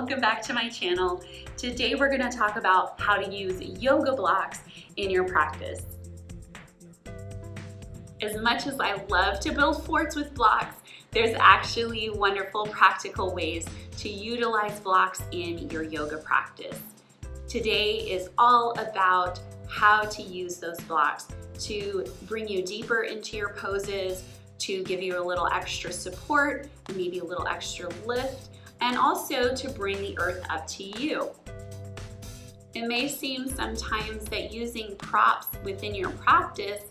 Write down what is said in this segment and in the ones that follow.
welcome back to my channel. Today we're going to talk about how to use yoga blocks in your practice. As much as I love to build forts with blocks, there's actually wonderful practical ways to utilize blocks in your yoga practice. Today is all about how to use those blocks to bring you deeper into your poses, to give you a little extra support, maybe a little extra lift, and also to bring the earth up to you. It may seem sometimes that using props within your practice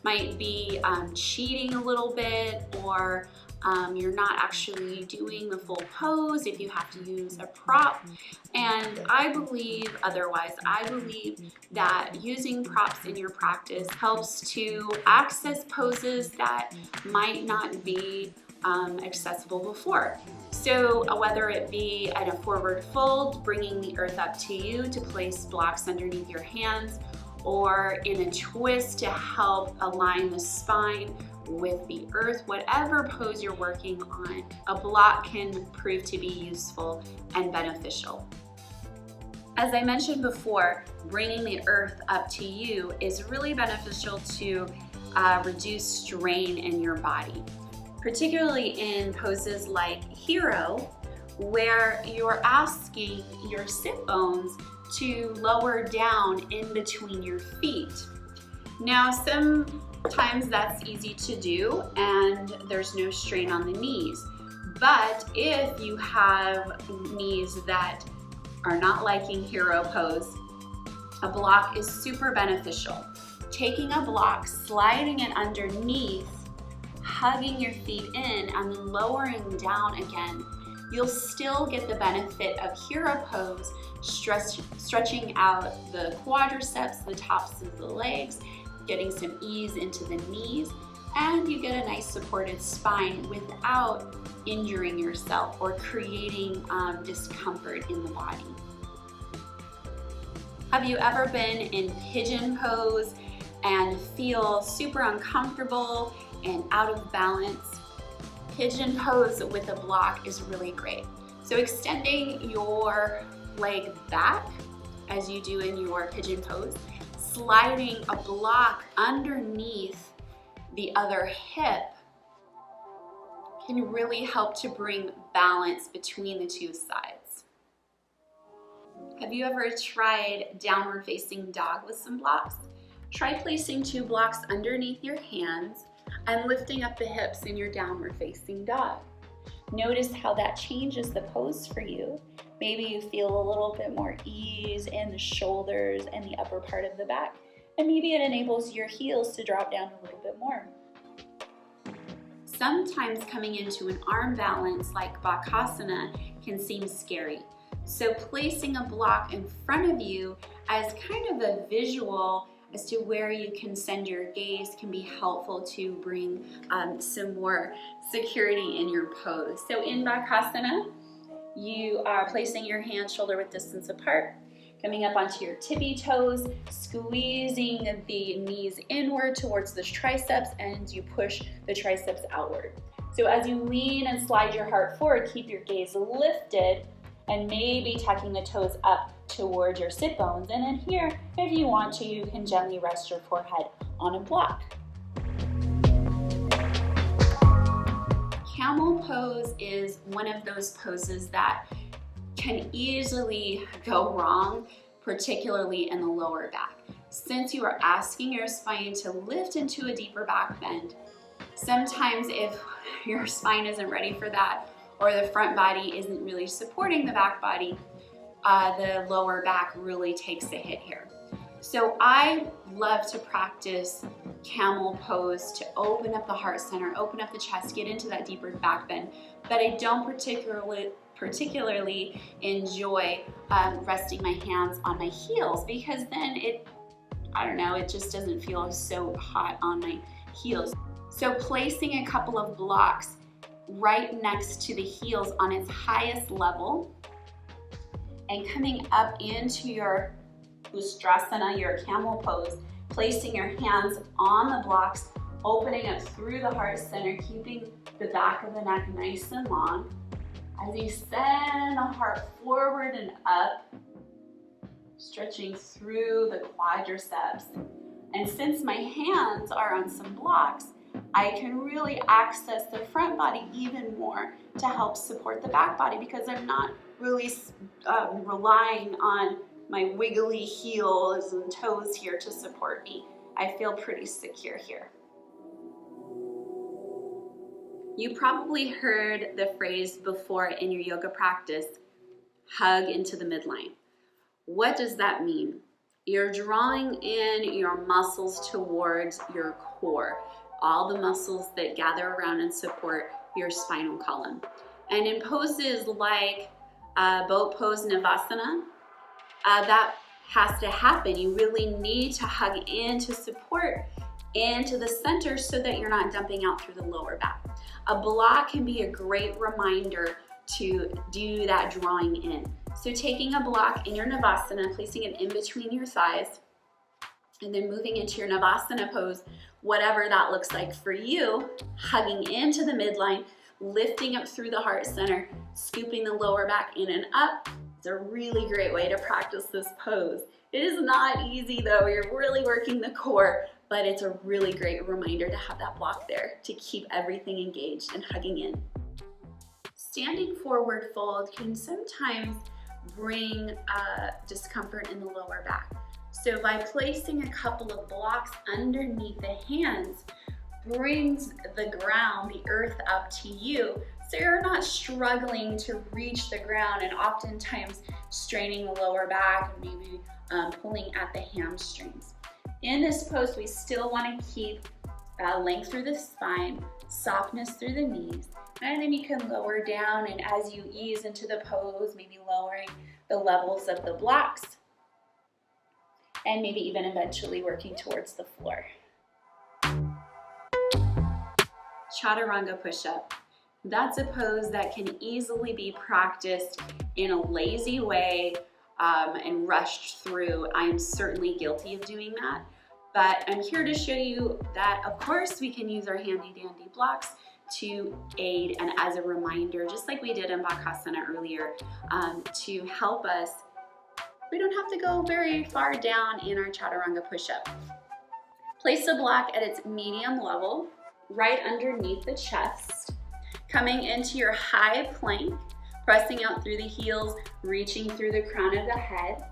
might be cheating a little bit, or you're not actually doing the full pose if you have to use a prop. And I believe otherwise. I believe that using props in your practice helps to access poses that might not be accessible before. So whether it be at a forward fold, bringing the earth up to you to place blocks underneath your hands, or in a twist to help align the spine with the earth, whatever pose you're working on, a block can prove to be useful and beneficial. As I mentioned before, bringing the earth up to you is really beneficial to reduce strain in your body, particularly in poses like hero, where you're asking your sit bones to lower down in between your feet. Now, sometimes that's easy to do and there's no strain on the knees. But if you have knees that are not liking hero pose, a block is super beneficial. Taking a block, sliding it underneath, hugging your feet in, and then lowering down again, you'll still get the benefit of hero pose, stretching out the quadriceps, the tops of the legs, getting some ease into the knees, and you get a nice supported spine without injuring yourself or creating discomfort in the body. Have you ever been in pigeon pose and feel super uncomfortable and out of balance? Pigeon pose with a block is really great. So extending your leg back as you do in your pigeon pose, sliding a block underneath the other hip can really help to bring balance between the two sides. Have you ever tried downward facing dog with some blocks? Try placing 2 blocks underneath your hands and lifting up the hips in your downward facing dog. Notice how that changes the pose for you. Maybe you feel a little bit more ease in the shoulders and the upper part of the back, and maybe it enables your heels to drop down a little bit more. Sometimes coming into an arm balance like Bakasana can seem scary. So placing a block in front of you as kind of a visual as to where you can send your gaze can be helpful to bring some more security in your pose. So in Bakasana, you are placing your hands shoulder width distance apart, coming up onto your tippy toes, squeezing the knees inward towards the triceps, and you push the triceps outward. So as you lean and slide your heart forward, keep your gaze lifted and maybe tucking the toes up toward your sit bones. And then here, if you want to, you can gently rest your forehead on a block. Camel pose is one of those poses that can easily go wrong, particularly in the lower back. Since you are asking your spine to lift into a deeper back bend, sometimes if your spine isn't ready for that, or the front body isn't really supporting the back body, the lower back really takes a hit here. So I love to practice camel pose to open up the heart center, open up the chest, get into that deeper back bend, but I don't particularly enjoy resting my hands on my heels, because then it just doesn't feel so hot on my heels. So placing a couple of blocks right next to the heels on its highest level and coming up into your Ustrasana, your camel pose, placing your hands on the blocks, opening up through the heart center, keeping the back of the neck nice and long, As you send the heart forward and up, stretching through the quadriceps. And since my hands are on some blocks, I can really access the front body even more to help support the back body because I'm not really relying on my wiggly heels and toes here to support me. I feel pretty secure here. You probably heard the phrase before in your yoga practice, hug into the midline. What does that mean? You're drawing in your muscles towards your core, all the muscles that gather around and support your spinal column. And in poses like boat pose Navasana, that has to happen. You really need to hug in to support into the center so that you're not dumping out through the lower back. A block can be a great reminder to do that drawing in. So taking a block in your Navasana, placing it in between your thighs, and then moving into your Navasana pose, whatever that looks like for you, hugging into the midline, lifting up through the heart center, scooping the lower back in and up. It's a really great way to practice this pose. It is not easy though, you're really working the core, but it's a really great reminder to have that block there to keep everything engaged and hugging in. Standing forward fold can sometimes bring discomfort in the lower back. So by placing a couple of blocks underneath the hands, brings the ground, the earth up to you, so you're not struggling to reach the ground and oftentimes straining the lower back and maybe pulling at the hamstrings. In this pose, we still want to keep length through the spine, softness through the knees, and then you can lower down, and as you ease into the pose, maybe lowering the levels of the blocks, and maybe even eventually working towards the floor. Chaturanga push-up. That's a pose that can easily be practiced in a lazy way and rushed through. I'm certainly guilty of doing that, but I'm here to show you that, of course, we can use our handy-dandy blocks to aid and as a reminder, just like we did in Bakasana earlier, to help us. We don't have to go very far down in our Chaturanga push-up. Place a block at its medium level, right underneath the chest, coming into your high plank, pressing out through the heels, reaching through the crown of the head,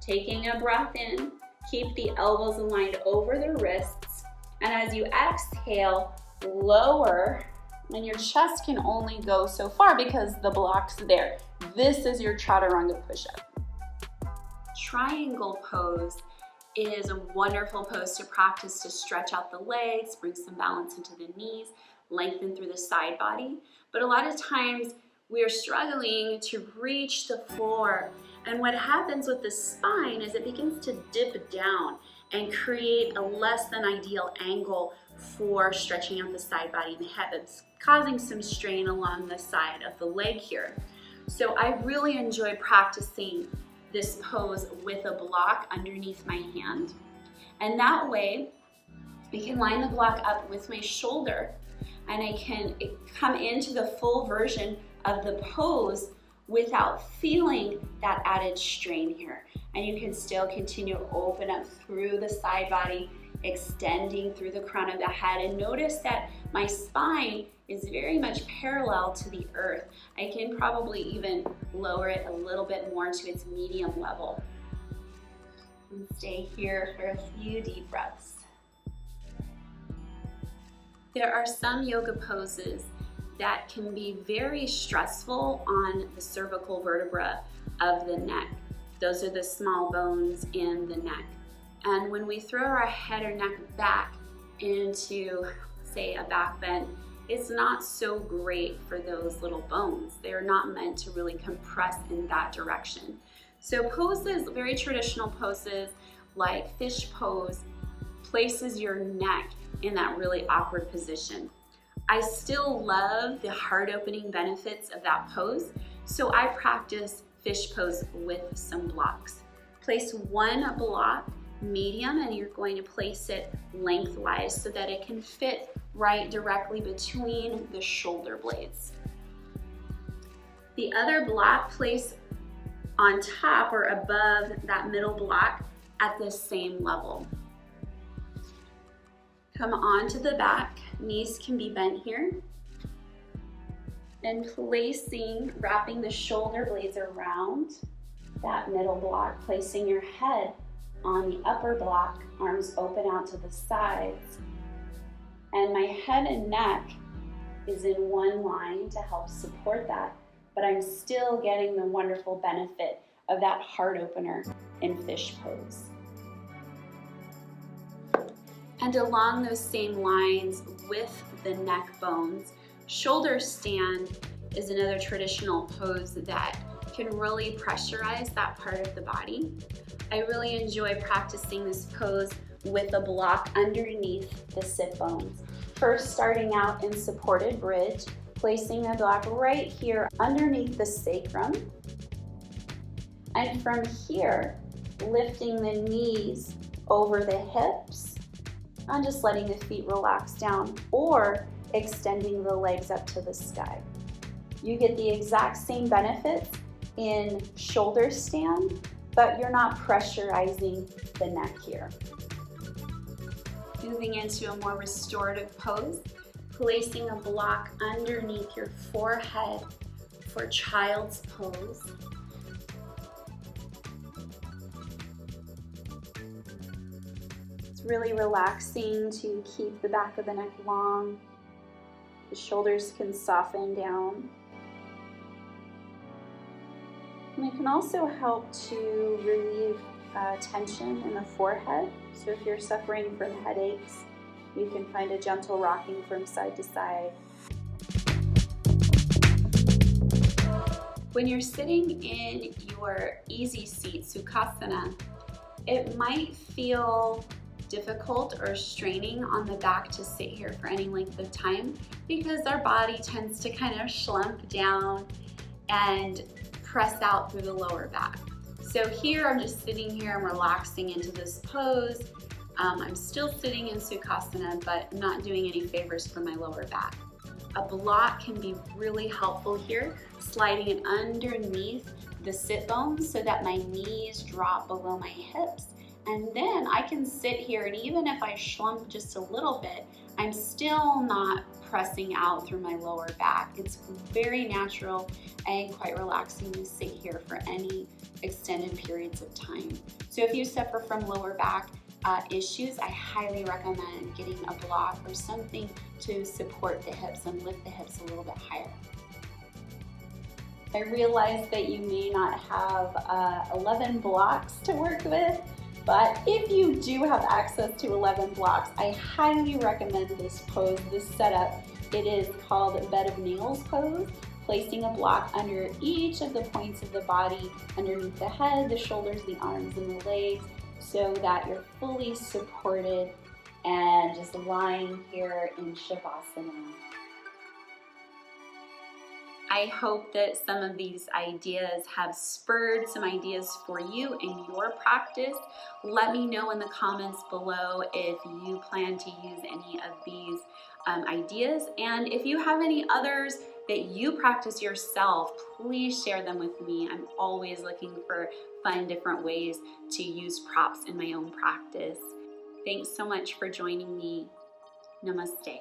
taking a breath in, keep the elbows aligned over the wrists, and as you exhale, lower, and your chest can only go so far because the block's there. This is your Chaturanga push-up. Triangle pose is a wonderful pose to practice to stretch out the legs, bring some balance into the knees, lengthen through the side body. But a lot of times we're struggling to reach the floor. And what happens with the spine is it begins to dip down and create a less than ideal angle for stretching out the side body and the head. That's causing some strain along the side of the leg here. So I really enjoy practicing this pose with a block underneath my hand. And that way, I can line the block up with my shoulder and I can come into the full version of the pose without feeling that added strain here. And you can still continue to open up through the side body, extending through the crown of the head, and notice that my spine is very much parallel to the earth. I can probably even lower it a little bit more to its medium level. And stay here for a few deep breaths. There are some yoga poses that can be very stressful on the cervical vertebra of the neck. Those are the small bones in the neck. And when we throw our head or neck back into, say, a back bend, it's not so great for those little bones. They're not meant to really compress in that direction. So poses, very traditional poses like fish pose, places your neck in that really awkward position. I still love the heart opening benefits of that pose, so I practice fish pose with some blocks. Place one block medium and you're going to place it lengthwise so that it can fit right directly between the shoulder blades. The other block, place on top or above that middle block at the same level. Come onto the back, knees can be bent here. And wrapping the shoulder blades around that middle block, placing your head on the upper block, arms open out to the sides. And my head and neck is in one line to help support that, but I'm still getting the wonderful benefit of that heart opener in fish pose. And along those same lines with the neck bones, shoulder stand is another traditional pose that can really pressurize that part of the body. I really enjoy practicing this pose with a block underneath the sit bones. First, starting out in supported bridge, placing a block right here underneath the sacrum. And from here, lifting the knees over the hips and just letting the feet relax down, or extending the legs up to the sky. You get the exact same benefits in shoulder stand, but you're not pressurizing the neck here. Moving into a more restorative pose, placing a block underneath your forehead for child's pose. It's really relaxing to keep the back of the neck long. The shoulders can soften down. And it can also help to relieve tension in the forehead. So if you're suffering from headaches, you can find a gentle rocking from side to side. When you're sitting in your easy seat, Sukhasana, it might feel difficult or straining on the back to sit here for any length of time because our body tends to kind of slump down and press out through the lower back. So here I'm just sitting here and relaxing into this pose. I'm still sitting in Sukhasana, but I'm not doing any favors for my lower back. A block can be really helpful here, sliding it underneath the sit bones so that my knees drop below my hips. And then I can sit here, and even if I slump just a little bit, I'm still not pressing out through my lower back. It's very natural and quite relaxing to sit here for any extended periods of time. So if you suffer from lower back issues, I highly recommend getting a block or something to support the hips and lift the hips a little bit higher. I realize that you may not have 11 blocks to work with, but if you do have access to 11 blocks, I highly recommend this pose, this setup. It is called Bed of Nails pose, placing a block under each of the points of the body, underneath the head, the shoulders, the arms, and the legs, so that you're fully supported and just lying here in Shavasana. I hope that some of these ideas have spurred some ideas for you in your practice. Let me know in the comments below if you plan to use any of these ideas. And if you have any others that you practice yourself, please share them with me. I'm always looking for fun, different ways to use props in my own practice. Thanks so much for joining me. Namaste.